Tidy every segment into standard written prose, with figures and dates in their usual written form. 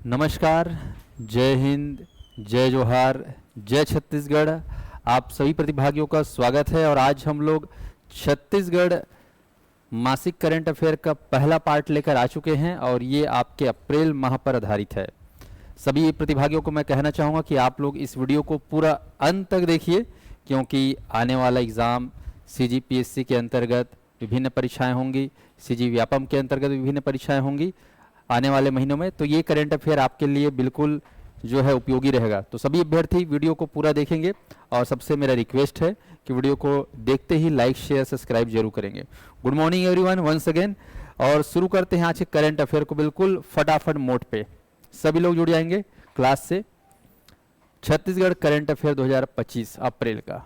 नमस्कार। जय हिंद, जय जोहार, जय छत्तीसगढ़। आप सभी प्रतिभागियों का स्वागत है और आज हम लोग छत्तीसगढ़ मासिक करंट अफेयर का पहला पार्ट लेकर आ चुके हैं और ये आपके अप्रैल माह पर आधारित है। सभी प्रतिभागियों को मैं कहना चाहूँगा कि आप लोग इस वीडियो को पूरा अंत तक देखिए, क्योंकि आने वाला एग्ज़ाम सीजीपीएससी के अंतर्गत विभिन्न परीक्षाएं होंगी, सीजी व्यापम के अंतर्गत विभिन्न परीक्षाएं होंगी आने वाले महीनों में। तो ये करंट अफेयर आपके लिए बिल्कुल जो है उपयोगी रहेगा। तो सभी अभ्यर्थी वीडियो को पूरा देखेंगे और सबसे मेरा रिक्वेस्ट है कि वीडियो को देखते ही लाइक शेयर सब्सक्राइब जरूर करेंगे। Good morning everyone once again. और शुरू करते हैं आज के करंट अफेयर को बिल्कुल फटाफट मोड पे। सभी लोग जुड़ जाएंगे क्लास से। छत्तीसगढ़ करंट अफेयर 2025 अप्रैल का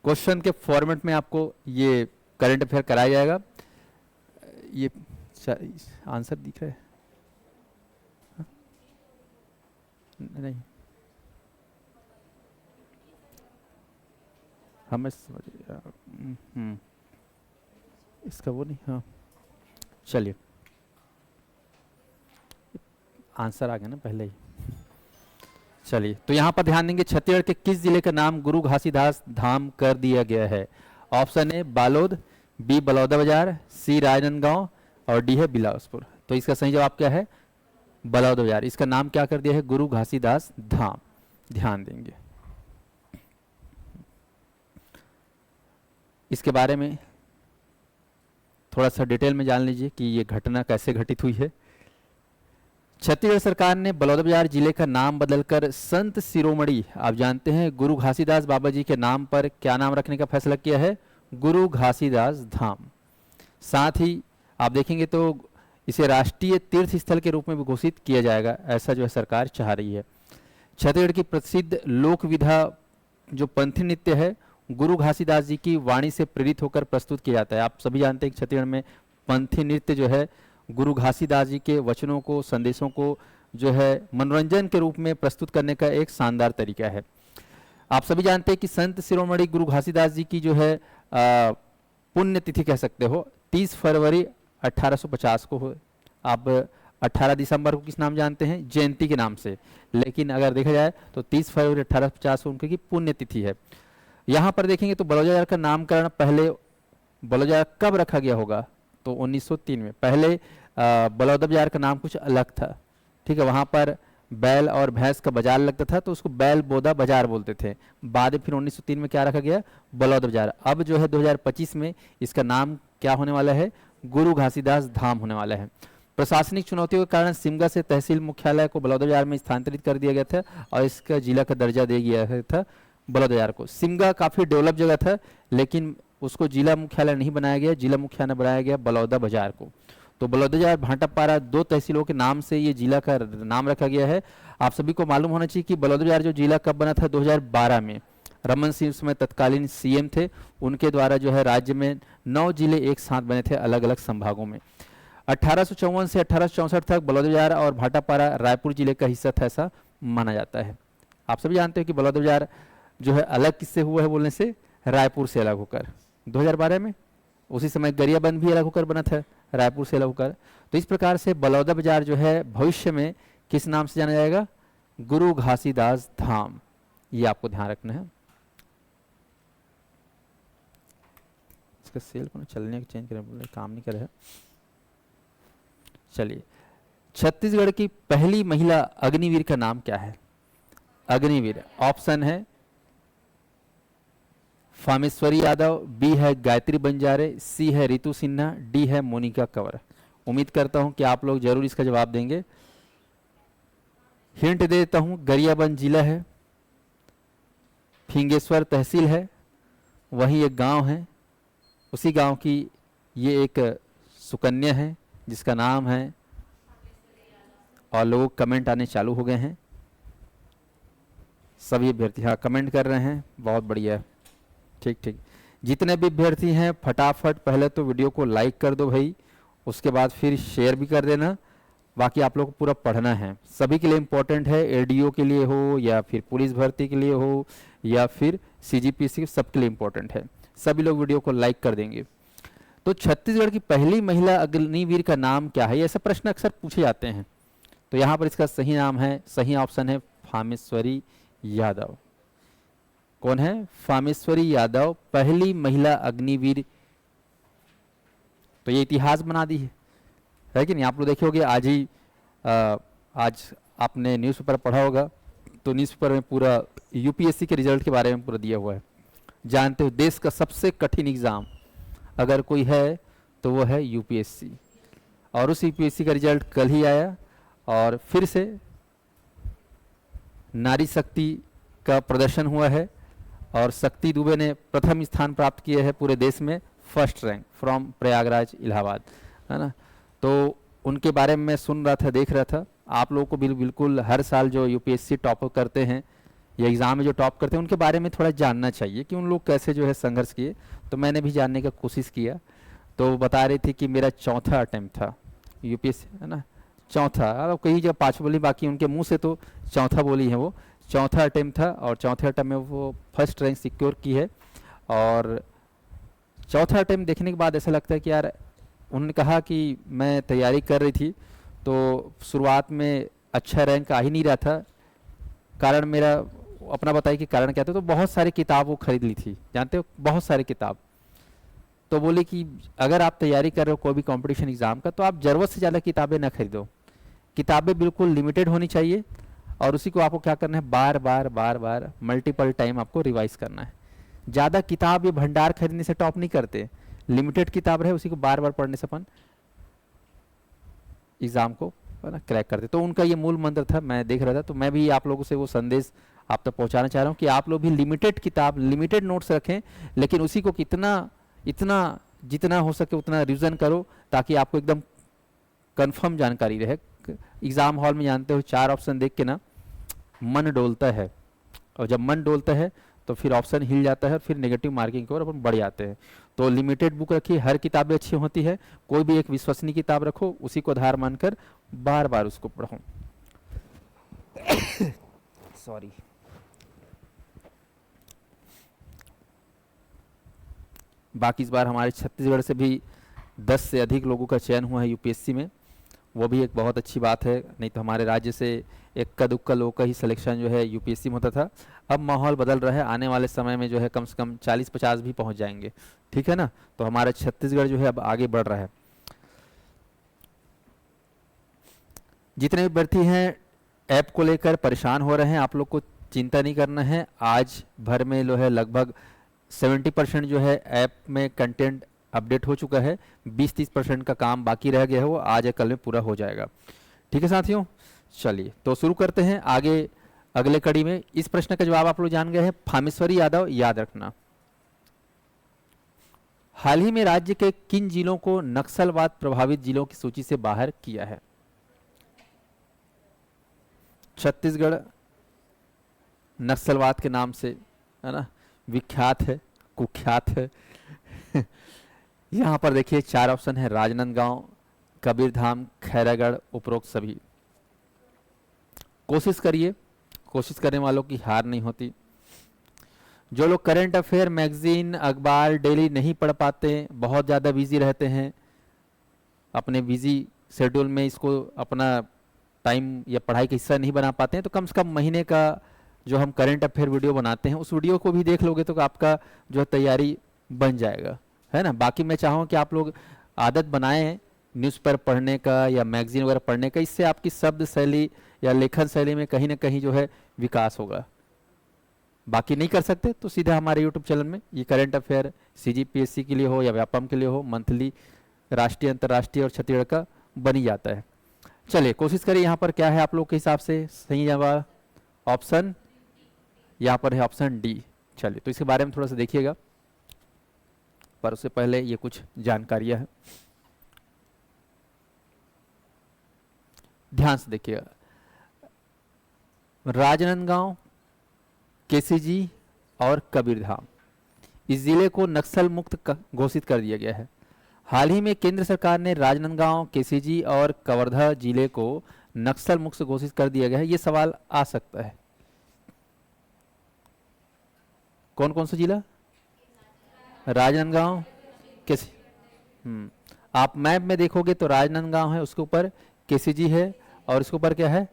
क्वेश्चन के फॉर्मेट में आपको ये करंट अफेयर कराया जाएगा। ये आंसर दिख रहा है? हाँ? नहीं, हमें समझ इसका वो नहीं। हाँ चलिए, आंसर आ गया ना पहले ही। चलिए, तो यहाँ पर ध्यान देंगे, छत्तीसगढ़ के किस जिले का नाम गुरु घासीदास धाम कर दिया गया है? Option A Balod, B Balodabazar, C Rajnandgaon और डी है बिलासपुर। तो इसका सही जवाब क्या है? बलौदाबाजार। इसका नाम क्या कर दिया है? गुरु घासीदास धाम। ध्यान देंगे इसके बारे में थोड़ा सा डिटेल में जान लीजिए कि ये घटना कैसे घटित हुई है। छत्तीसगढ़ सरकार ने बलौदाबाजार जिले का नाम बदलकर संत शिरोमणि, आप जानते हैं गुरु घासीदास बाबा जी के नाम पर क्या नाम रखने का फैसला किया है? गुरु घासीदास धाम। साथ ही आप देखेंगे तो इसे राष्ट्रीय तीर्थ स्थल के रूप में भी घोषित किया जाएगा, ऐसा जो है सरकार चाह रही है। छत्तीसगढ़ की प्रसिद्ध लोक विधा जो पंथी नृत्य है, गुरु घासीदास जी की वाणी से प्रेरित होकर प्रस्तुत किया जाता है। आप सभी जानते हैं कि छत्तीसगढ़ में पंथी नृत्य जो है गुरु घासीदास जी के वचनों को, संदेशों को जो है मनोरंजन के रूप में प्रस्तुत करने का एक शानदार तरीका है। आप सभी जानते हैं कि संत शिरोमणि गुरु घासीदास जी की जो है पुण्य तिथि कह सकते हो 30 फरवरी 1850 को हो। आप 18 दिसंबर को किस नाम जानते हैं? जयंती के नाम से। लेकिन अगर देखा जाए तो 30 फरवरी 1850 उनकी पुण्य तिथि है। यहाँ पर देखेंगे तो बलौदाबाजार का नामकरण पहले बलौदाबाजार कब रखा गया होगा? तो 1903 में। पहले बलौदाबाजार का नाम कुछ अलग था, ठीक है। वहाँ पर बैल और भैंस का बाजार लगता था तो उसको बैल बोदा बाजार बोलते थे। बाद में फिर 1903 में क्या रखा गया? बलौदाबाजार। अब जो है 2025 में इसका नाम क्या होने वाला है? गुरु घासीदास धाम होने वाला है। प्रशासनिक चुनौतियों के कारण सिमगा से तहसील मुख्यालय को बलौदाबाजार में स्थानांतरित कर दिया गया था और इसका जिला का दर्जा दे दिया गया था बलौदाबाजार को। सिमगा काफ़ी डेवलप जगह था, लेकिन उसको जिला मुख्यालय नहीं बनाया गया, जिला मुख्यालय बनाया गया बलौदाबाजार को। तो बलौदाबाजार भाटापारा दो तहसीलों के नाम से ये जिला का नाम रखा गया है। आप सभी को मालूम होना चाहिए कि बलौदाबाजार जो जिला कब बना था? 2012 में। रमन सिंह उसमें तत्कालीन सीएम थे, उनके द्वारा जो है राज्य में 9 जिले एक साथ बने थे अलग अलग संभागों में। 1854 से 1864 तक बलौदाबाजार और भाटापारा रायपुर जिले का हिस्सा था, ऐसा माना जाता है। आप सभी जानते हैं कि बलौदाबाजार जो है अलग किससे हुआ है बोलने से? रायपुर से अलग होकर 2012 में। उसी समय गरियाबंद भी अलग होकर बना था, रायपुर से अलग होकर। तो इस प्रकार से बलौदाबाजार जो है भविष्य में किस नाम से जाना जाएगा? गुरु घासीदास धाम। ये आपको ध्यान रखना है। इसका सेल को चलने चेंज करें, काम नहीं कर रहा है। चलिए, छत्तीसगढ़ की पहली महिला अग्निवीर का नाम क्या है? अग्निवीर ऑप्शन है फामेश्वरी यादव, बी है गायत्री बंजारे, सी है रितु सिन्हा, डी है मोनिका कंवर। उम्मीद करता हूं कि आप लोग जरूर इसका जवाब देंगे। हिंट दे देता हूं, गरियाबंद जिला है, फिंगेश्वर तहसील है, वहीं एक गांव है, उसी गांव की ये एक सुकन्या है जिसका नाम है, और लोग कमेंट आने चालू हो गए हैं। सभी अभ्यर्थी हाँ कमेंट कर रहे हैं, बहुत बढ़िया। ठीक ठीक, जितने भी अभ्यर्थी हैं फटाफट पहले तो वीडियो को लाइक कर दो भाई, उसके बाद फिर शेयर भी कर देना। बाकी आप लोग को पूरा पढ़ना है, सभी के लिए इम्पोर्टेंट है, एडीओ के लिए हो या फिर पुलिस भर्ती के लिए हो या फिर सीजीपीएससी, सबके लिए इम्पोर्टेंट है। सभी लोग वीडियो को लाइक कर देंगे। तो छत्तीसगढ़ की पहली महिला अग्निवीर का नाम क्या है, ये ऐसे प्रश्न अक्सर पूछे जाते हैं। तो यहाँ पर इसका सही नाम है, सही ऑप्शन है फामेश्वरी यादव। कौन है? फामेश्वरी यादव पहली महिला अग्निवीर। तो ये इतिहास बना दी है कि नहीं? आप लोग देखे होंगे आज ही आज आपने न्यूज़पेपर पढ़ा होगा, तो न्यूज़पेपर में पूरा यूपीएससी के रिजल्ट के बारे में पूरा दिया हुआ है। जानते हो देश का सबसे कठिन एग्जाम अगर कोई है तो वो है यूपीएससी, और उस यूपीएससी का रिजल्ट कल ही आया, और फिर से नारी शक्ति का प्रदर्शन हुआ है, और शक्ति दुबे ने प्रथम स्थान प्राप्त किया है पूरे देश में, first rank from Prayagraj Allahabad, है ना। तो उनके बारे में मैं सुन रहा था, देख रहा था। आप लोगों को बिल्कुल हर साल जो यूपीएससी टॉप करते हैं या एग्ज़ाम में जो टॉप करते हैं उनके बारे में थोड़ा जानना चाहिए कि उन लोग कैसे जो है संघर्ष किए। तो मैंने भी जानने का कोशिश किया, तो बता रही थी कि मेरा चौथा अटेम्प्ट था यूपीएससी, है ना, चौथा। अब कहीं जब पाँच बोली, बाकी उनके मुंह से तो चौथा बोली है, वो चौथा अटेम्प्ट था, और चौथे अटेम्प्ट में वो फर्स्ट रैंक सिक्योर की है। और चौथा अटेम्प्ट देखने के बाद ऐसा लगता है कि यार, उन्होंने कहा कि मैं तैयारी कर रही थी तो शुरुआत में अच्छा रैंक आ ही नहीं रहा था। कारण मेरा अपना बताइए कि कारण क्या था? तो बहुत सारी किताब वो खरीद ली थी, जानते हो, बहुत सारी किताब। तो बोले कि अगर आप तैयारी कर रहे हो कोई भी कंपटीशन एग्जाम का, तो आप ज़रूरत से ज़्यादा किताबें ना खरीदो, किताबें बिल्कुल लिमिटेड होनी चाहिए, और उसी को आपको क्या करना है, बार बार बार बार मल्टीपल टाइम आपको रिवाइज करना है। ज़्यादा किताब या भंडार खरीदने से टॉप नहीं करते, लिमिटेड किताब रहे उसी को बार बार पढ़ने से अपन एग्ज़ाम को, है ना, क्रैक करते। तो उनका ये मूल मंत्र था, मैं देख रहा था, तो मैं भी आप लोगों से वो संदेश आप तक पहुंचाना चाह रहा हूँ कि आप लोग भी लिमिटेड किताब, लिमिटेड नोट्स रखें, लेकिन उसी को कितना इतना जितना हो सके उतना रिवीजन करो, ताकि आपको एकदम कंफर्म जानकारी रहे। एग्ज़ाम हॉल में जानते हो 4 ऑप्शन देख के ना मन डोलता है, और जब मन डोलता है तो फिर ऑप्शन हिल जाता है, फिर नेगेटिव मार्किंग की ओर अपन बढ़ जाते हैं। तो लिमिटेड बुक रखिए, हर किताबें अच्छी होती है, कोई भी एक विश्वसनीय किताब रखो, उसी को आधार मानकर बार बार उसको पढ़ो। सॉरी। बाकी इस बार हमारे छत्तीसगढ़ से भी 10 से अधिक लोगों का चयन हुआ है यूपीएससी में, वो भी एक बहुत अच्छी बात है। नहीं तो हमारे राज्य से इक्का दुक्का लोगों का ही सिलेक्शन जो है यूपीएससी में होता था। अब माहौल बदल रहा है, आने वाले समय में जो है कम से कम 40-50 भी पहुंच जाएंगे, ठीक है ना। तो हमारा छत्तीसगढ़ जो है अब आगे बढ़ रहा है। जितने भी व्यक्ति हैं ऐप को लेकर परेशान हो रहे हैं, आप लोग को चिंता नहीं करना है। आज भर में जो है लगभग 70% जो है ऐप में कंटेंट अपडेट हो चुका है, 20-30% का काम बाकी रह गया है, वो आज या कल में पूरा हो जाएगा। ठीक है साथियों, चलिए तो शुरू करते हैं आगे अगले कड़ी में। इस प्रश्न का जवाब आप लोग जान गए हैं, फामेश्वरी यादव, याद रखना। हाल ही में राज्य के किन जिलों को नक्सलवाद प्रभावित जिलों की सूची से बाहर किया है? छत्तीसगढ़ नक्सलवाद के नाम से, है ना, विख्यात है, कुख्यात है। यहाँ पर देखिए 4 ऑप्शन है, राजनांदगांव, कबीरधाम, खैरागढ़, उपरोक्त सभी। कोशिश करिए, कोशिश करने वालों की हार नहीं होती। जो लोग करंट अफेयर मैगजीन अखबार डेली नहीं पढ़ पाते, बहुत ज़्यादा बिजी रहते हैं, अपने बिजी शेड्यूल में इसको अपना टाइम या पढ़ाई का हिस्सा नहीं बना पाते हैं, तो कम से कम महीने का जो हम करंट अफेयर वीडियो बनाते हैं उस वीडियो को भी देख लोगे तो आपका जो तैयारी बन जाएगा, है ना। बाकी मैं चाहूँ कि आप लोग आदत बनाएं न्यूज़पेपर पढ़ने का या मैगजीन वगैरह पढ़ने का, इससे आपकी शब्द शैली या लेखन शैली में कहीं ना कहीं जो है विकास होगा। बाकी नहीं कर सकते तो सीधा हमारे यूट्यूब चैनल में ये करंट अफेयर सीजीपीएससी के लिए हो या व्यापम के लिए हो, मंथली, राष्ट्रीय, अंतर्राष्ट्रीय और छत्तीसगढ़ का बन ही जाता है। चलिए कोशिश करिए, यहाँ पर क्या है आप लोग के हिसाब से सही जवाब? ऑप्शन यहाँ पर है ऑप्शन डी। चलिए तो इसके बारे में थोड़ा सा देखिएगा, पर उससे पहले ये कुछ जानकारियाँ हैं, ध्यान से देखिएगा। राजनांदगांव, केसीजी और कबीरधाम, इस जिले को नक्सल मुक्त घोषित कर दिया गया है। हाल ही में केंद्र सरकार ने राजनांदगांव, केसीजी और कवर्धा जिले को नक्सल मुक्त घोषित कर दिया गया है। ये सवाल आ सकता है, कौन कौन सा जिला? राजनांदगांव, केसी, आप मैप में देखोगे तो राजनांदगांव है, उसके ऊपर केसीजी है, और इसके ऊपर क्या है,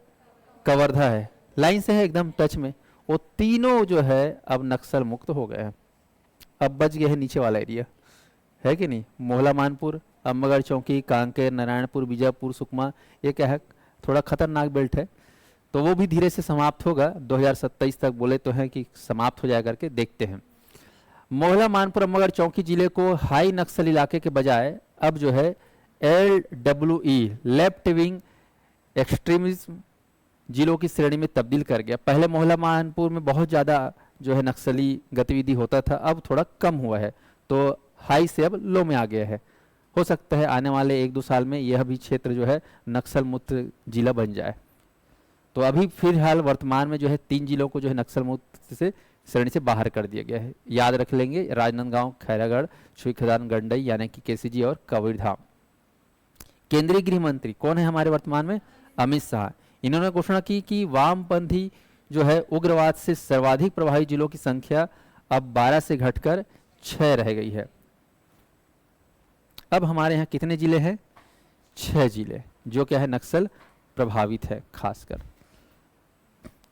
कवर्धा है, लाइन से है एकदम टच में। वो तीनों जो है अब नक्सल मुक्त हो गए हैं। अब बच गए हैं नीचे वाला एरिया, है कि नहीं, मोहला मानपुर, अम्बगढ़ चौकी, कांकेर, नारायणपुर, बीजापुर, सुकमा, ये क्या है, थोड़ा खतरनाक बेल्ट है। तो वो भी धीरे से समाप्त होगा, 2027 तक बोले तो हैं कि समाप्त हो जाए करके, देखते हैं। मोहला मानपुर अम्बगढ़ चौकी जिले को हाई नक्सल इलाके के बजाय अब जो है LWE लेफ्ट विंग एक्सट्रीमिज्म जिलों की श्रेणी में तब्दील कर गया। पहले मोहला मानपुर में बहुत ज़्यादा जो है नक्सली गतिविधि होता था, अब थोड़ा कम हुआ है, तो हाई से अब लो में आ गया है। हो सकता है आने वाले 1-2 साल में यह भी क्षेत्र जो है नक्सल मुक्त जिला बन जाए। तो अभी फिलहाल वर्तमान में जो है 3 जिलों को जो है नक्सल मुक्त से श्रेणी से बाहर कर दिया गया है। याद रख लेंगे, राजनांदगांव, खैरागढ़, छुईखदान, गंडई यानी कि केसीजी और कबीरधाम। केंद्रीय गृह मंत्री कौन है हमारे वर्तमान में, अमित शाह। इन्होंने घोषणा की कि वामपंथी जो है उग्रवाद से सर्वाधिक प्रभावित जिलों की संख्या अब 12 से घटकर 6 रह गई है। अब हमारे यहाँ कितने जिले हैं, 6 जिले, जो क्या है नक्सल प्रभावित है। खासकर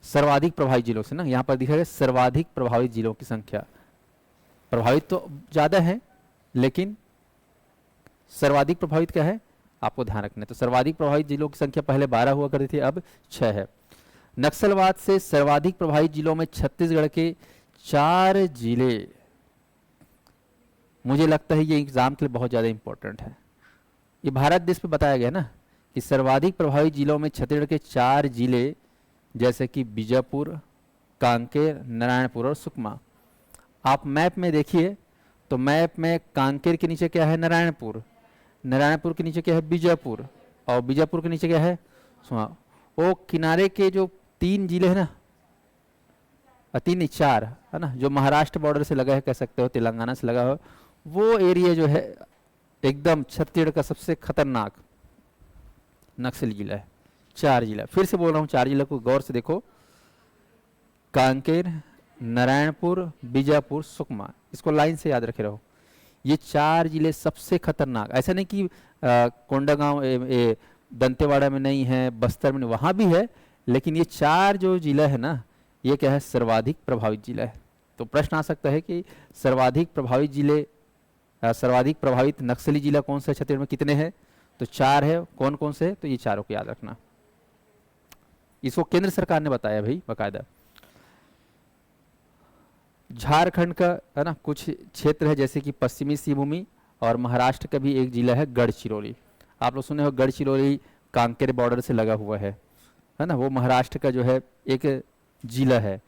सर्वाधिक प्रभावित जिलों से ना, यहाँ पर दिखा गया सर्वाधिक प्रभावित जिलों की संख्या, प्रभावित तो ज्यादा है लेकिन सर्वाधिक प्रभावित क्या है आपको ध्यान रखना है। तो सर्वाधिक प्रभावित जिलों की संख्या पहले 12 हुआ करती थी, अब 6 है। नक्सलवाद से सर्वाधिक प्रभावित जिलों में छत्तीसगढ़ के 4 जिले, मुझे लगता है ये एग्जाम के लिए बहुत ज्यादा इंपॉर्टेंट है। ये भारत देश पे बताया गया ना कि सर्वाधिक प्रभावित जिलों में छत्तीसगढ़ के 4 जिले, जैसे कि बीजापुर, कांकेर, नारायणपुर और सुकमा। आप मैप में देखिए तो मैप में कांकेर के नीचे क्या है, नारायणपुर, नारायणपुर के नीचे क्या है, बीजापुर, और बीजापुर के नीचे क्या है, सुकमा। वो किनारे के जो 3 जिले हैं ना, 3 नहीं 4 है ना, जो महाराष्ट्र बॉर्डर से लगा है, कह सकते हो तेलंगाना से लगा हो, वो एरिया जो है एकदम छत्तीसगढ़ का सबसे खतरनाक नक्सली जिला है। 4 जिला, फिर से बोल रहा हूँ 4 जिला को गौर से देखो, कांकेर, नारायणपुर, बीजापुर, सुकमा, इसको लाइन से याद रखे रहो। ये 4 जिले सबसे खतरनाक, ऐसा नहीं कि कोंडागांव दंतेवाड़ा में नहीं है, बस्तर में नहीं, वहां भी है, लेकिन ये 4 जो जिला है ना, ये क्या है सर्वाधिक प्रभावित जिला है। तो प्रश्न आ सकता है कि सर्वाधिक प्रभावित जिले, सर्वाधिक प्रभावित नक्सली जिला कौन सा है छत्तीसगढ़ में, कितने हैं, तो 4 है। कौन कौन से है, तो ये 4 को याद रखना। इसको केंद्र सरकार ने बताया भाई बाकायदा। झारखंड का है ना कुछ क्षेत्र है, जैसे कि पश्चिमी सिंहभूमि, और महाराष्ट्र का भी एक जिला है गढ़चिरौली। आप लोग सुने हो गढ़चिरौली कांकेर बॉर्डर से लगा हुआ है ना, वो महाराष्ट्र का जो है एक जिला है।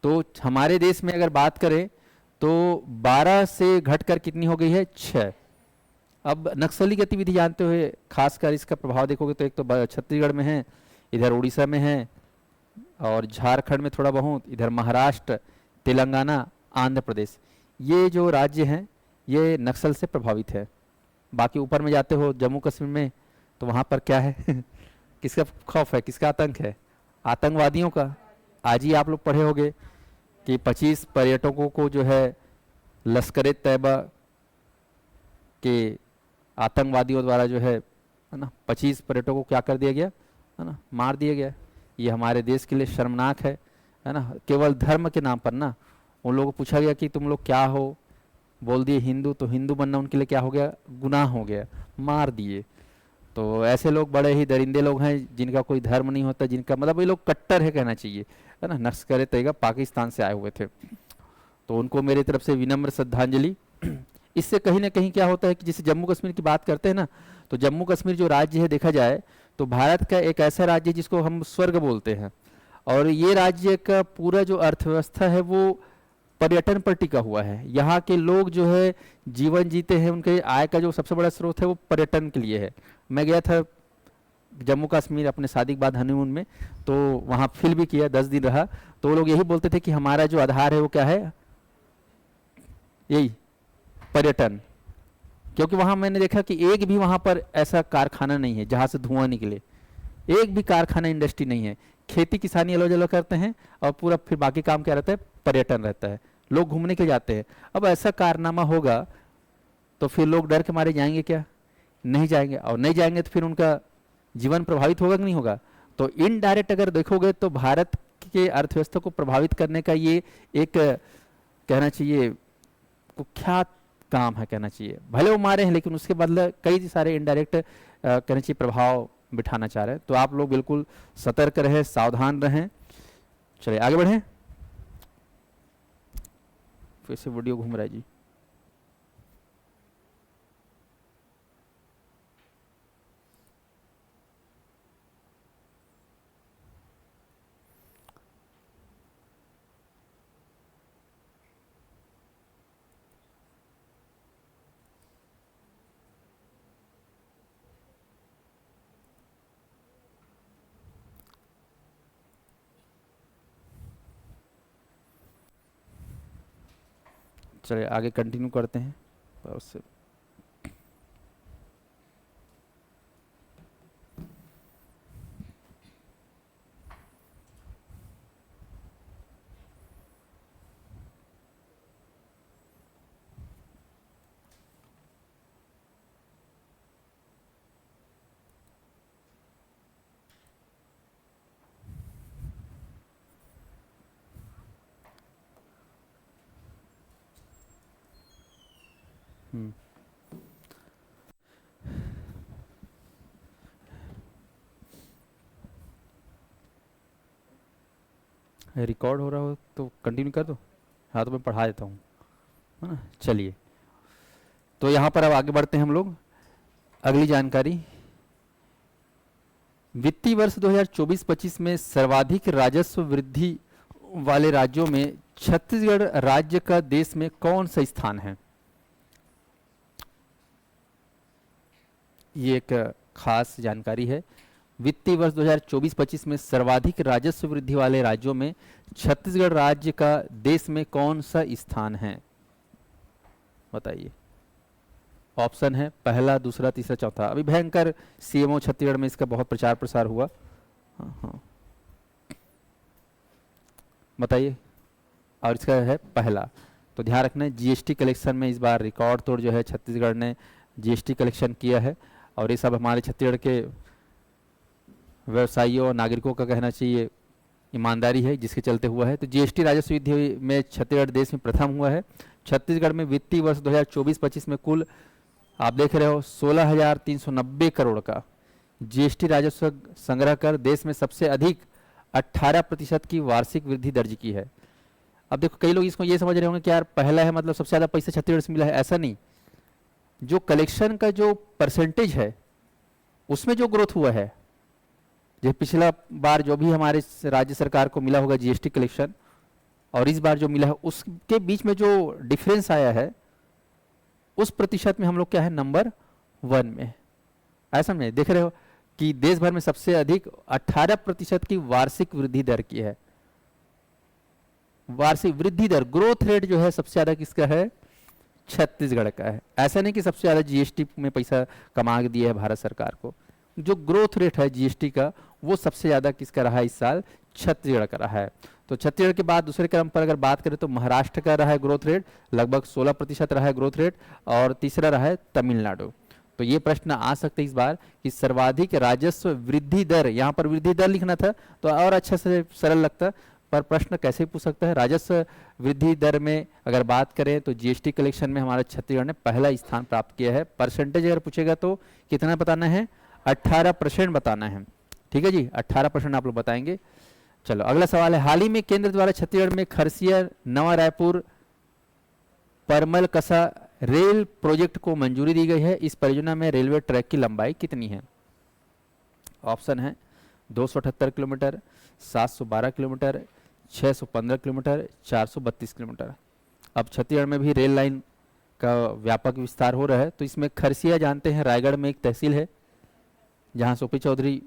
तो हमारे देश में अगर बात करें तो 12 से घटकर कितनी हो गई है, 6। अब नक्सली गतिविधि जानते हुए खासकर इसका प्रभाव देखोगे तो एक तो छत्तीसगढ़ में है, इधर उड़ीसा में है, और झारखंड में थोड़ा बहुत, इधर महाराष्ट्र, तेलंगाना, आंध्र प्रदेश, ये जो राज्य हैं ये नक्सल से प्रभावित है। बाकी ऊपर में जाते हो जम्मू कश्मीर में, तो वहाँ पर क्या है किसका खौफ है, किसका आतंक है, आतंकवादियों का। आज ही आप लोग पढ़े होंगे कि 25 पर्यटकों को जो है लश्कर तैयबा के आतंकवादियों द्वारा जो है ना 25 पर्यटकों को क्या कर दिया गया है ना, मार दिया गया। ये हमारे देश के लिए शर्मनाक है ना। केवल धर्म के नाम पर ना उन लोगों को पूछा गया कि तुम लोग क्या हो, बोल दिए हिंदू, तो हिंदू बनना उनके लिए क्या हो गया, गुनाह हो गया, मार दिए। तो ऐसे लोग बड़े ही दरिंदे लोग हैं जिनका कोई धर्म नहीं होता, जिनका मतलब ये लोग कट्टर है कहना चाहिए, है ना। नक्सल तैयबा पाकिस्तान से आए हुए थे, तो उनको मेरी तरफ से विनम्र श्रद्धांजलि। इससे कहीं ना कहीं क्या होता है कि जैसे जम्मू कश्मीर की बात करते हैं ना, तो जम्मू कश्मीर जो राज्य है देखा जाए तो भारत का एक ऐसा राज्य है जिसको हम स्वर्ग बोलते हैं, और ये राज्य का पूरा जो अर्थव्यवस्था है वो पर्यटन पर टिका हुआ है। यहाँ के लोग जो है जीवन जीते हैं, उनके आय का जो सबसे बड़ा स्रोत है वो पर्यटन के लिए है। मैं गया था जम्मू कश्मीर अपने शादी के बाद हनीमून में, तो वहाँ फील भी किया, 10 दिन रहा। तो वो लोग यही बोलते थे कि हमारा जो आधार है वो क्या है, यही पर्यटन। क्योंकि वहाँ मैंने देखा कि एक भी वहाँ पर ऐसा कारखाना नहीं है जहाँ से धुआं निकले, एक भी कारखाना इंडस्ट्री नहीं है। खेती किसानी अलग अलग करते हैं, और पूरा फिर बाकी काम क्या रहता है, पर्यटन रहता है, लोग घूमने के जाते हैं। अब ऐसा कारनामा होगा तो फिर लोग डर के मारे जाएंगे क्या? नहीं जाएंगे, और नहीं जाएंगे तो फिर उनका जीवन प्रभावित होगा कि नहीं होगा? तो इनडायरेक्ट अगर देखोगे तो भारत के अर्थव्यवस्था को प्रभावित करने का ये एक कहना चाहिए कुख्यात काम है, कहना चाहिए। भले वो मारे हैं लेकिन उसके बदले कई सारे इनडायरेक्ट कहना चाहिए प्रभाव बिठाना चाह रहे हैं। तो आप लोग बिल्कुल सतर्क रहें, सावधान रहें। चलिए आगे बढ़ें। फिर से वीडियो घूम रहा है जी। चलिए आगे कंटिन्यू करते हैं। तो उससे हम्म, रिकॉर्ड हो रहा हो तो कंटिन्यू कर दो। हाँ तो मैं पढ़ा देता हूँ, है ना। चलिए तो यहाँ पर अब आगे बढ़ते हैं हम लोग। अगली जानकारी, वित्तीय वर्ष 2024-25 में सर्वाधिक राजस्व वृद्धि वाले राज्यों में छत्तीसगढ़ राज्य का देश में कौन सा स्थान है? ये एक खास जानकारी है। वित्तीय वर्ष 2024-25 में सर्वाधिक राजस्व वृद्धि वाले राज्यों में छत्तीसगढ़ राज्य का देश में कौन सा स्थान है? बताइए। ऑप्शन है पहला, दूसरा, तीसरा, चौथा। अभी भयंकर सीएमओ छत्तीसगढ़ में इसका बहुत प्रचार प्रसार हुआ। हाँ हाँ बताइए। और इसका है पहला। तो ध्यान रखना, जीएसटी कलेक्शन में इस बार रिकॉर्ड तोड़ जो है छत्तीसगढ़ ने जीएसटी कलेक्शन किया है। और ये सब हमारे छत्तीसगढ़ के व्यवसायियों और नागरिकों का कहना चाहिए ईमानदारी है जिसके चलते हुआ है। तो जीएसटी राजस्व वृद्धि में छत्तीसगढ़ देश में प्रथम हुआ है। छत्तीसगढ़ में वित्तीय वर्ष 2024-25 में कुल आप देख रहे हो 16,390 करोड़ का जीएसटी राजस्व संग्रह कर देश में सबसे अधिक 18% की वार्षिक वृद्धि दर्ज की है। अब देखो कई लोग इसको ये समझ रहे होंगे कि यार पहला है मतलब सबसे ज़्यादा पैसा छत्तीसगढ़ से मिला है। ऐसा नहीं, जो कलेक्शन का जो परसेंटेज है उसमें जो ग्रोथ हुआ है, जो पिछला बार जो भी हमारे राज्य सरकार को मिला होगा जीएसटी कलेक्शन और इस बार जो मिला है उसके बीच में जो डिफरेंस आया है उस प्रतिशत में हम लोग क्या है नंबर 1 में। ऐसा में देख रहे हो कि देश भर में सबसे अधिक 18% की वार्षिक वृद्धि दर की है। वार्षिक वृद्धि दर, ग्रोथ रेट जो है सबसे ज्यादा किसका है? छत्तीसगढ़ का है। ऐसा नहीं कि सबसे ज्यादा जीएसटी में पैसा कमा के दिया है भारत सरकार को। जो ग्रोथ रेट है जीएसटी का वो सबसे ज्यादा किसका रहा है इस साल? छत्तीसगढ़ का रहा है। तो छत्तीसगढ़ के बाद दूसरे क्रम पर अगर बात करें तो महाराष्ट्र का रहा है ग्रोथ रेट, लगभग 16% रहा है ग्रोथ रेट। और तीसरा रहा है तमिलनाडु। तो ये प्रश्न आ सकते हैं इस बार कि सर्वाधिक राजस्व वृद्धि दर, यहाँ पर वृद्धि दर लिखना था तो और अच्छा से सरल लगता, पर प्रश्न कैसे पूछ सकता है? राजस्व वृद्धि दर में अगर बात करें तो जीएसटी कलेक्शन में हमारा छत्तीसगढ़ ने पहला स्थान प्राप्त किया है। परसेंटेज अगर पूछेगा तो कितना बताना है? 18% बताना है। ठीक है जी, 18% आप लोग बताएंगे। चलो अगला सवाल है, हाल ही में केंद्र द्वारा छत्तीसगढ़ में खरसिया नवा रायपुर परमल कसा रेल प्रोजेक्ट को मंजूरी दी गई है। इस परियोजना में रेलवे ट्रैक की लंबाई कितनी है? ऑप्शन है 278 किलोमीटर, 712 किलोमीटर, 615 किलोमीटर, 432 किलोमीटर। अब छत्तीसगढ़ में भी रेल लाइन का व्यापक विस्तार हो रहा है। तो इसमें खरसिया जानते हैं रायगढ़ में एक तहसील है जहाँ सोपी चौधरी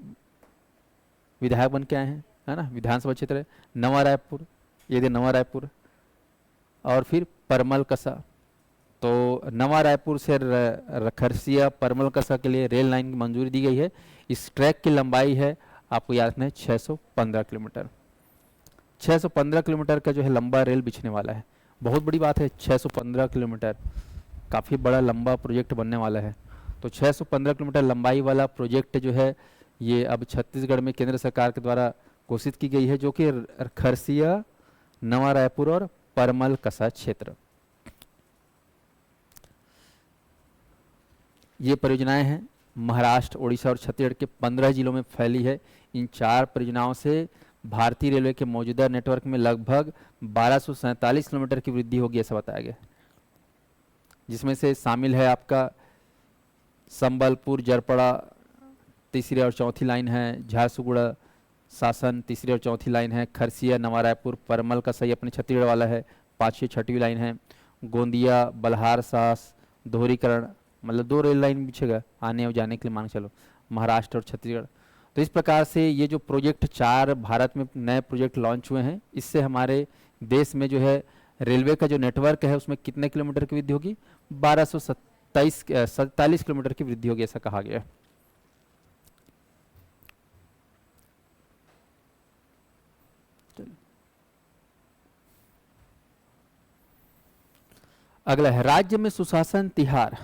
विधायक बन के आए हैं, है ना, विधानसभा क्षेत्र है। नवा रायपुर, ये दे नवा रायपुर, और फिर परमल कसा। तो नवा रायपुर से खरसिया परमल कसा के लिए रेल लाइन की मंजूरी दी गई है। इस ट्रैक की लंबाई है, आपको याद रखना है, 615 किलोमीटर। 615 किलोमीटर का जो है लंबा रेल बिछने वाला है। बहुत बड़ी बात है 615 किलोमीटर। काफ़ी बड़ा लंबा प्रोजेक्ट बनने वाला है। तो 615 किलोमीटर लंबाई वाला प्रोजेक्ट जो है ये अब छत्तीसगढ़ में केंद्र सरकार के द्वारा घोषित की गई है, जो कि खरसिया, नवा रायपुर और परमल कसा क्षेत्र, ये परियोजनाएं हैं। महाराष्ट्र, उड़ीसा और छत्तीसगढ़ के 15 जिलों में फैली है। इन 4 परियोजनाओं से भारतीय रेलवे के मौजूदा नेटवर्क में लगभग 1247 किलोमीटर की वृद्धि होगी, ऐसा बताया गया, जिसमें से शामिल है आपका संबलपुर जरपड़ा तीसरी और चौथी लाइन है, झारसुगुड़ा शासन तीसरी और चौथी लाइन है, खरसिया नवा रायपुर परमल का सही अपने छत्तीसगढ़ वाला है, 5वीं 6वीं लाइन है, गोंदिया बल्हार सास दोहरीकरण, मतलब 2 रेल लाइन बिछेगा आने और जाने के लिए, मान चलो, महाराष्ट्र और छत्तीसगढ़। तो इस प्रकार से ये जो प्रोजेक्ट 4 भारत में नए प्रोजेक्ट लॉन्च हुए हैं, इससे हमारे देश में जो है रेलवे का जो नेटवर्क है उसमें कितने किलोमीटर की वृद्धि होगी, 1247 किलोमीटर की वृद्धि होगी, ऐसा कहा गया है। अगला है राज्य में सुशासन तिहार।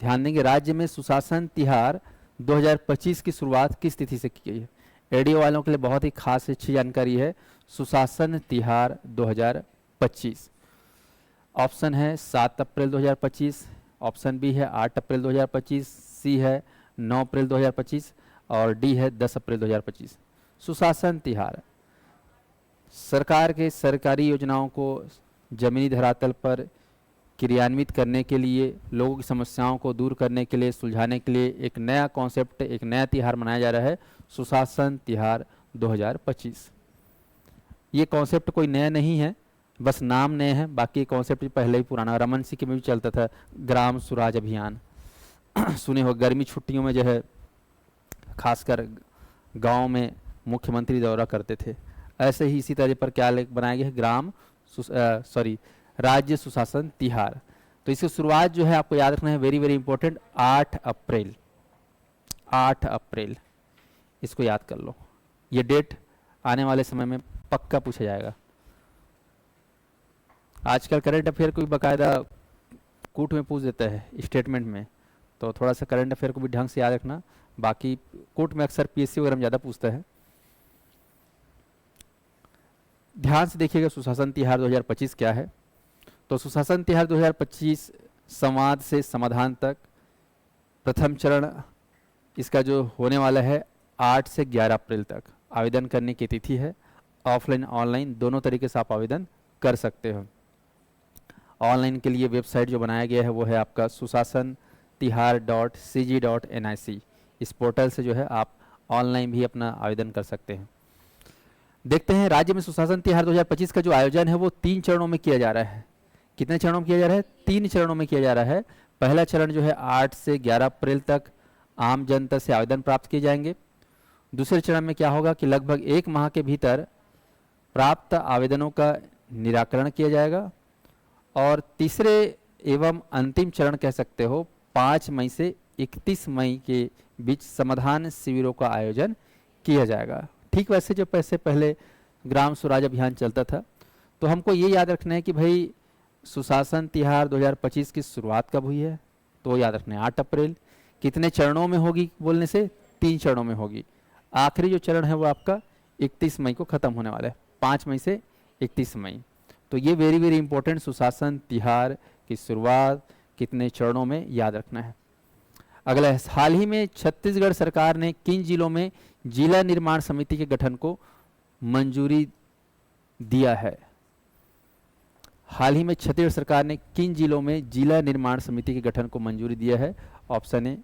ध्यान देंगे, राज्य में सुशासन तिहार 2025 की शुरुआत किस तिथि से की गई है। एडीओ वालों के लिए बहुत ही खास अच्छी जानकारी है। सुशासन तिहार 2025, ऑप्शन है 7 अप्रैल 2025, ऑप्शन बी है 8 अप्रैल 2025, सी है 9 अप्रैल 2025 और डी है 10 अप्रैल 2025। सुशासन तिहार सरकार के सरकारी योजनाओं को जमीनी धरातल पर क्रियान्वित करने के लिए, लोगों की समस्याओं को दूर करने के लिए, सुलझाने के लिए एक नया कॉन्सेप्ट, एक नया तिहार मनाया जा रहा है, सुशासन तिहार 2025। ये कॉन्सेप्ट कोई नया नहीं है, बस नाम नए हैं, बाकी कॉन्सेप्ट पहले ही पुराना, रमन सिंह के में भी चलता था ग्राम स्वराज अभियान सुने हो, गर्मी छुट्टियों में जो है खासकर गांव में मुख्यमंत्री दौरा करते थे। ऐसे ही इसी तरह पर क्या बनाया गया है, राज्य सुशासन तिहार। तो इसकी शुरुआत जो है आपको याद रखना है, वेरी वेरी इंपॉर्टेंट, 8 अप्रैल, 8 अप्रैल, इसको याद कर लो। ये डेट आने वाले समय में पक्का पूछा जाएगा। आजकल करंट अफेयर को भी बाकायदा कूट में पूछ देता है स्टेटमेंट में, तो थोड़ा सा करंट अफेयर को भी ढंग से याद रखना। बाकी कोर्ट में अक्सर पीएससी वगैरह में ज़्यादा पूछता है। ध्यान से देखिएगा सुशासन तिहार 2025 क्या है। तो सुशासन तिहार 2025 संवाद से समाधान तक प्रथम चरण इसका जो होने वाला है 8 से 11 अप्रैल तक आवेदन करने की तिथि है। ऑफलाइन ऑनलाइन दोनों तरीके से आप आवेदन कर सकते हो। ऑनलाइन के लिए वेबसाइट जो बनाया गया है वो है आपका susasanTihar.cg.nic। इस पोर्टल से जो है आप ऑनलाइन भी अपना आवेदन कर सकते हैं। देखते हैं राज्य में सुशासन तिहार 2025 का जो आयोजन है वो 3 चरणों में किया जा रहा है। कितने चरणों में किया जा रहा है? 3 चरणों में किया जा रहा है। पहला चरण जो है 8 से 11 अप्रैल तक आम जनता से आवेदन प्राप्त किए जाएंगे। दूसरे चरण में क्या होगा कि लगभग 1 माह के भीतर प्राप्त आवेदनों का निराकरण किया जाएगा। और तीसरे एवं अंतिम चरण कह सकते हो 5 मई से 31 मई के बीच समाधान शिविरों का आयोजन किया जाएगा। ठीक वैसे जो पहले ग्राम स्वराज अभियान चलता था। तो हमको ये याद रखना है कि भाई सुशासन तिहार 2025 की शुरुआत कब हुई है, तो याद रखना है 8 अप्रैल। कितने चरणों में होगी बोलने से 3 चरणों में होगी। आखिरी जो चरण है वो आपका 31 मई को खत्म होने वाला है, 5 मई से 31 मई। तो ये वेरी वेरी इंपॉर्टेंट, सुशासन तिहार की शुरुआत कितने चरणों में याद रखना है। अगला है, हाल ही में छत्तीसगढ़ सरकार ने किन जिलों में जिला निर्माण समिति के गठन को मंजूरी दिया है? हाल ही में छत्तीसगढ़ सरकार ने किन जिलों में जिला निर्माण समिति के गठन को मंजूरी दिया है? ऑप्शन ए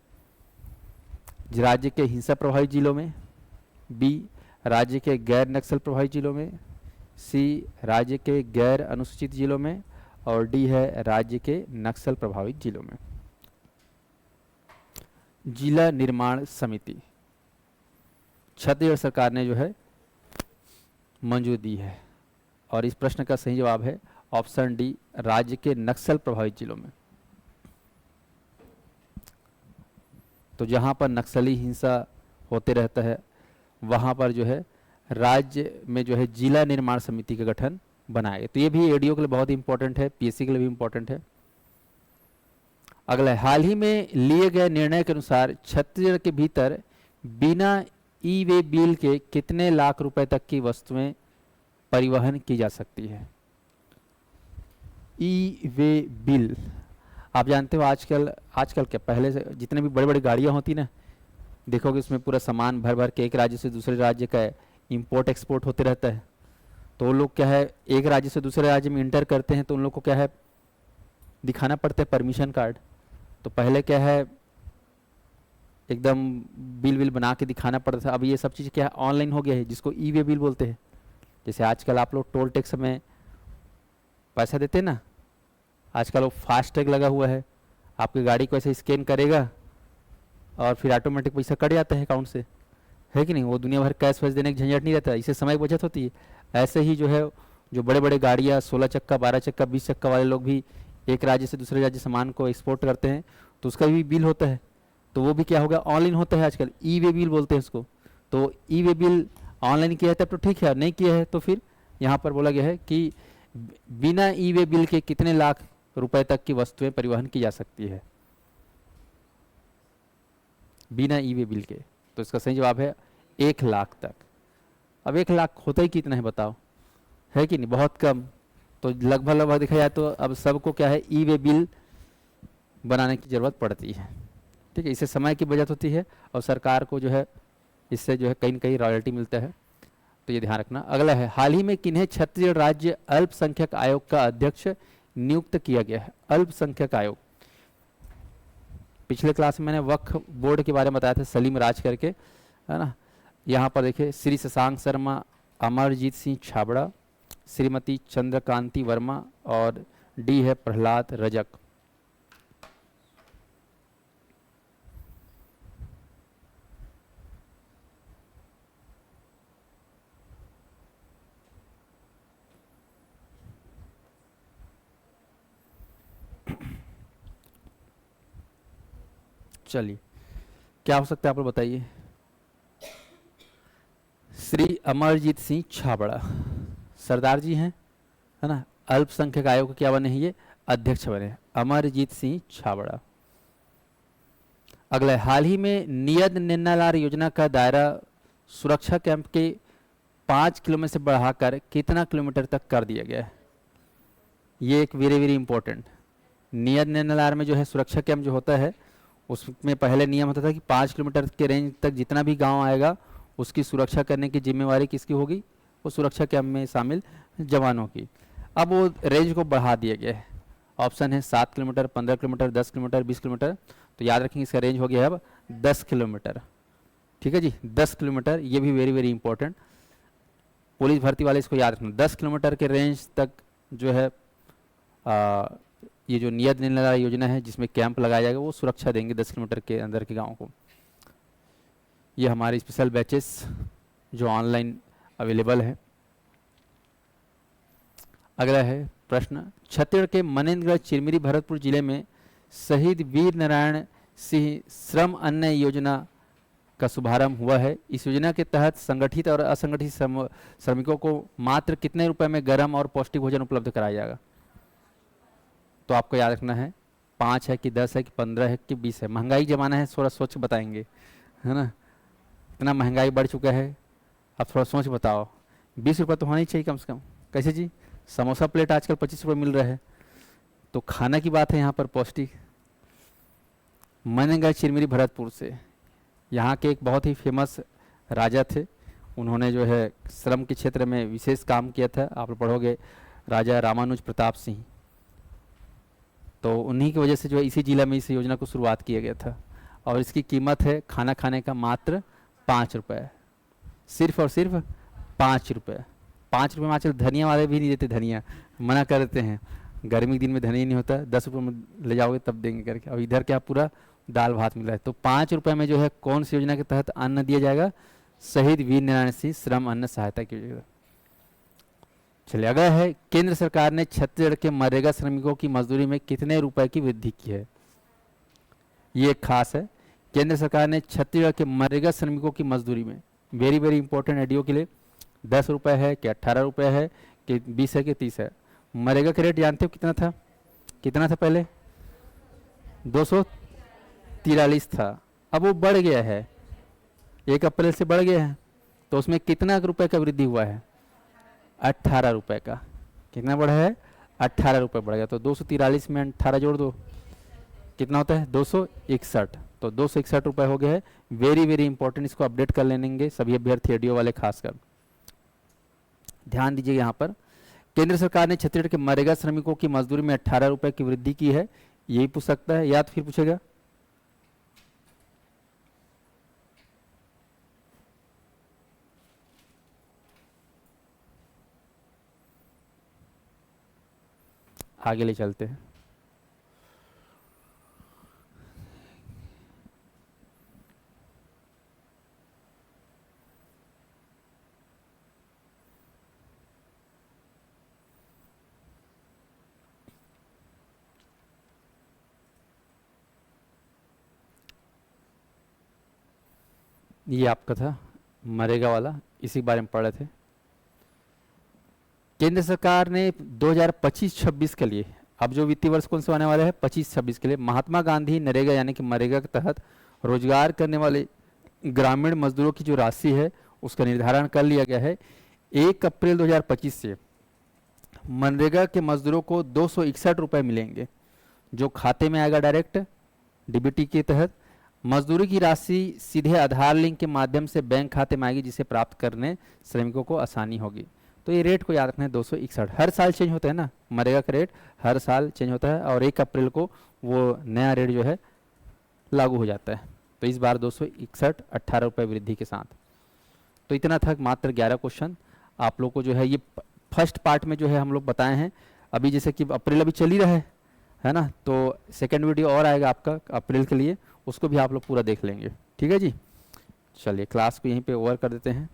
राज्य के हिंसा प्रभावित जिलों में, बी राज्य के गैर नक्सल प्रभावित जिलों में, सी राज्य के गैर अनुसूचित जिलों में और डी है राज्य के नक्सल प्रभावित जिलों में। जिला निर्माण समिति छत्तीसगढ़ सरकार ने जो है मंजूरी दी है और इस प्रश्न का सही जवाब है ऑप्शन डी, राज्य के नक्सल प्रभावित जिलों में। तो जहां पर नक्सली हिंसा होते रहता है वहां पर जो है राज्य में जो है जिला निर्माण समिति का गठन बनाया गया। तो ये भी एडीओ के लिए बहुत इंपॉर्टेंट है, पीएससी के लिए भी इंपॉर्टेंट है। अगला है, हाल ही में लिए गए निर्णय के अनुसार छत्तीसगढ़ के भीतर बिना ई वे बिल के कितने लाख रुपए तक की वस्तुएं परिवहन की जा सकती है। ई वे बिल, आप जानते हो आजकल आजकल क्या, पहले से जितने भी बड़ी बड़ी गाड़ियां होती ना, देखोगे उसमें पूरा सामान भर भर के एक राज्य से दूसरे राज्य का इंपोर्ट एक्सपोर्ट होते रहता है। तो वो लोग क्या है, एक राज्य से दूसरे राज्य में इंटर करते हैं तो उन लोग को क्या है, दिखाना पड़ता है परमिशन कार्ड। तो पहले क्या है, एकदम बिल विल बना के दिखाना पड़ता था। अब ये सब चीज़ क्या है, ऑनलाइन हो गया है, जिसको ई वे बिल बोलते हैं। जैसे आजकल आप लोग टोल टैक्स में पैसा देते हैं ना, आजकल वो फास्ट टैग लगा हुआ है, आपकी गाड़ी को ऐसे स्कैन करेगा और फिर ऑटोमेटिक पैसा कट जाता है अकाउंट से, है कि नहीं। वो दुनिया भर कैश वैश देने की झंझट नहीं रहता, इससे समय की बचत होती है। ऐसे ही जो है, जो बड़े बड़े गाड़ियाँ 16 चक्का 12 चक्का 20 चक्का वाले लोग भी एक राज्य से दूसरे राज्य सामान को एक्सपोर्ट करते हैं तो उसका भी बिल होता है। तो वो भी क्या होगा, ऑनलाइन होता है, आजकल ई वे बिल बोलते हैं उसको। तो ई वे बिल ऑनलाइन किया है तब तो ठीक है, नहीं किया है तो फिर यहाँ पर बोला गया है कि बिना ई वे बिल के कितने लाख रुपए तक की वस्तुएं परिवहन की जा सकती है, बिना ई वे बिल के। तो इसका सही जवाब है 1 लाख तक। अब 1 लाख होता ही कितना है बताओ, है कि नहीं, बहुत कम। तो लगभग लगभग देखा जाए तो अब सबको क्या है, ई वे बिल बनाने की ज़रूरत पड़ती है। ठीक है, इससे समय की बचत होती है और सरकार को जो है इससे जो है कहीं न कहीं रॉयल्टी मिलता है, तो ये ध्यान रखना। अगला है, हाल ही में किन्हें छत्तीसगढ़ राज्य अल्पसंख्यक आयोग का अध्यक्ष नियुक्त किया गया है। अल्पसंख्यक आयोग, पिछले क्लास में मैंने वक्फ बोर्ड के बारे में बताया था, सलीम राज करके, है ना। यहाँ पर देखिए, श्री शशांक शर्मा, अमरजीत सिंह छाबड़ा, श्रीमती चंद्रकांति वर्मा और डी है प्रहलाद रजक। चलिए, क्या हो सकता है आप लोग बताइए। श्री अमरजीत सिंह छाबड़ा सरदार जी हैं, है ना। अल्पसंख्यक आयोग के क्या बने हैं, ये अध्यक्ष बने हैं, अमरजीत सिंह छाबड़ा। अगला, हाल ही में नियत निन्नालार योजना का दायरा सुरक्षा कैंप के 5 किलोमीटर से बढ़ाकर कितना किलोमीटर तक कर दिया गया है। ये एक वेरी वेरी इंपॉर्टेंट, नियत निन्नालार में जो है सुरक्षा कैंप जो होता है, उसमें पहले नियम होता था कि 5 किलोमीटर के रेंज तक जितना भी गांव आएगा उसकी सुरक्षा करने की जिम्मेवारी किसकी होगी, वो सुरक्षा कैंप में शामिल जवानों की। अब वो रेंज को बढ़ा दिया गया है, ऑप्शन है 7 किलोमीटर, 15 किलोमीटर, 10 किलोमीटर, 20 किलोमीटर। तो याद रखेंगे इसका रेंज हो गया है अब 10 किलोमीटर। ठीक है जी, 10 किलोमीटर, ये भी वेरी वेरी इंपॉर्टेंट, पुलिस भर्ती वाले इसको याद रखना। 10 किलोमीटर के रेंज तक जो है ये जो नियत निन्नालार योजना है जिसमें कैंप लगाया जाएगा, वो सुरक्षा देंगे 10 किलोमीटर के अंदर के गाँव को। ये हमारे स्पेशल बैचेस जो ऑनलाइन अवेलेबल है। अगला है प्रश्न, छत्तीसगढ़ के मनेन्द्रगढ़ चिरमिरी भरतपुर जिले में शहीद वीर नारायण सिंह श्रम अन्न योजना का शुभारंभ हुआ है। इस योजना के तहत संगठित और असंगठित श्रमिकों को मात्र कितने रुपए में गर्म और पौष्टिक भोजन उपलब्ध कराया जाएगा। तो आपको याद रखना है 5 है कि 10 है कि 15 है कि 20 है। महंगाई जमाना है, थोड़ा सोच बताएंगे, है ना। इतना महंगाई बढ़ चुका है, अब थोड़ा सोच बताओ। 20 रुपये तो होना ही चाहिए कम से कम। कैसे जी, समोसा प्लेट आजकल 25 रुपये मिल रहा है, तो खाना की बात है यहाँ पर पौष्टिक। मनेन्द्रगढ़ चिरमिरी भरतपुर से, यहाँ के एक बहुत ही फेमस राजा थे, उन्होंने जो है श्रम के क्षेत्र में विशेष काम किया था। आप लोग पढ़ोगे राजा रामानुज प्रताप सिंह, तो उन्हीं की वजह से जो है इसी जिला में इस योजना को शुरुआत किया गया था। और इसकी कीमत है खाना खाने का मात्र 5 रुपये, सिर्फ और सिर्फ 5 रुपये। 5 रुपये में आजकल धनिया वाले भी नहीं देते, धनिया मना कर देते हैं, गर्मी के दिन में धनिया नहीं होता, 10 रुपये में ले जाओगे तब देंगे करके। अब इधर क्या पूरा दाल भात मिल रहा है। तो 5 रुपये में जो है कौन सी योजना के तहत अन्न दिया जाएगा, शहीद वीर नारायण सिंह श्रम अन्न सहायता की योजना। चलिए, अगला है, केंद्र सरकार ने छत्तीसगढ़ के मनरेगा श्रमिकों की मजदूरी में कितने रुपए की वृद्धि की है। ये एक खास है, केंद्र सरकार ने छत्तीसगढ़ के मनरेगा श्रमिकों की मजदूरी में, वेरी वेरी इंपॉर्टेंट एडीओ के लिए, 10 रुपये है कि 18 रुपये है कि 20 है कि 30 है। मनरेगा का रेट जानते हो कितना था, कितना था पहले, 243 था, अब वो बढ़ गया है, 1 अप्रैल से बढ़ गया है, तो उसमें कितना रुपए का वृद्धि हुआ है? 18 रुपए का। कितना बढ़ा है? 18 रुपए बढ़ गया। तो 243 में 18 जोड़ दो, कितना होता है? 261। तो 261 रुपए हो गया है। वेरी वेरी इंपॉर्टेंट, इसको अपडेट कर लेंगे सभी अभ्यर्थी, एडीओ वाले खासकर ध्यान दीजिए। यहाँ पर केंद्र सरकार ने छत्तीसगढ़ के मनरेगा श्रमिकों की मजदूरी में 18 रुपए की वृद्धि की है, यही पूछ सकता है या तो फिर पूछेगा आगे ले चलते हैं। ये आपका था मनरेगा वाला, इसी बारे में पढ़ रहे थे। केंद्र सरकार ने 2025-26 के लिए, अब जो वित्तीय वर्ष कौन से आने वाला है? 25-26 के लिए महात्मा गांधी नरेगा यानी कि मनरेगा के तहत रोजगार करने वाले ग्रामीण मजदूरों की जो राशि है उसका निर्धारण कर लिया गया है। 1 अप्रैल 2025 से मनरेगा के मजदूरों को 261 रुपये मिलेंगे, जो खाते में आएगा डायरेक्ट डीबीटी के तहत। मजदूरी की राशि सीधे आधार लिंक के माध्यम से बैंक खाते में आएगी, जिसे प्राप्त करने श्रमिकों को आसानी होगी। तो ये रेट को याद रखना है, 261। हर साल चेंज होता है ना, मनरेगा का रेट हर साल चेंज होता है, और 1 अप्रैल को वो नया रेट जो है लागू हो जाता है। तो इस बार 261, 18 रुपये वृद्धि के साथ। तो इतना था, मात्र 11 क्वेश्चन आप लोग को जो है ये फर्स्ट पार्ट में जो है हम लोग बताए हैं। अभी जैसे कि अप्रैल अभी चल ही रहा है ना, तो सेकेंड वीडियो और आएगा आपका अप्रैल के लिए, उसको भी आप लोग पूरा देख लेंगे। ठीक है जी, चलिए क्लास को यहीं पे ओवर कर देते हैं।